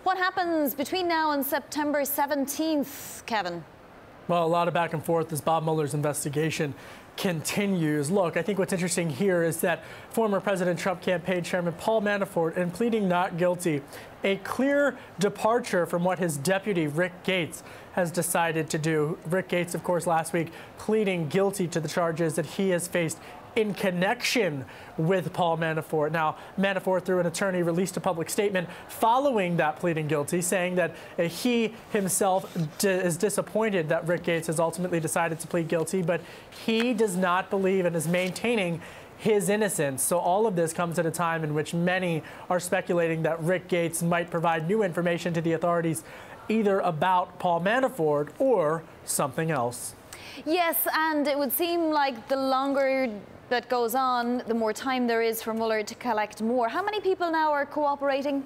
What happens between now and September 17th, Kevin? Well, a lot of back and forth as Bob Mueller's investigation continues. Look, I think what's interesting here is that former President Trump campaign chairman Paul Manafort, in pleading not guilty, a clear departure from what his deputy Rick Gates has decided to do. Rick Gates, of course, last week pleading guilty to the charges that he has faced in connection with Paul Manafort. Now, Manafort, through an attorney, released a public statement following that pleading guilty, saying that he himself is disappointed that Rick Gates has ultimately decided to plead guilty, but he does not believe and is maintaining his innocence. So all of this comes at a time in which many are speculating that Rick Gates might provide new information to the authorities, either about Paul Manafort or something else. Yes, and it would seem like the longer that goes on, the more time there is for Mueller to collect more. How many people now are cooperating?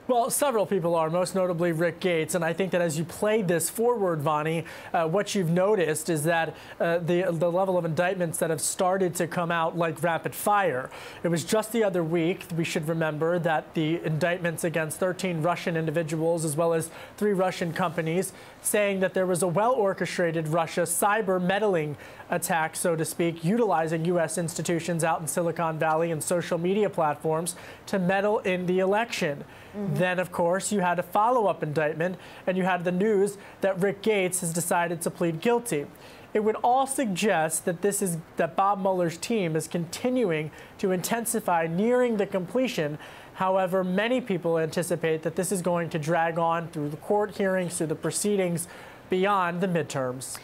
Well, several people are, most notably Rick Gates. And I think that as you play this forward, Vonnie, what you've noticed is that the level of indictments that have started to come out like rapid fire. It was just the other week, we should remember, that the indictments against 13 Russian individuals as well as 3 Russian companies, saying that there was a well-orchestrated Russia cyber meddling attack, so to speak, utilizing U.S. institutions out in Silicon Valley and social media platforms to meddle in the election. Then, of course, you had a follow-up indictment, and you had the news that Rick Gates has decided to plead guilty. It would all suggest that that Bob Mueller's team is continuing to intensify, nearing the completion. However, many people anticipate that this is going to drag on through the court hearings, through the proceedings, beyond the midterms.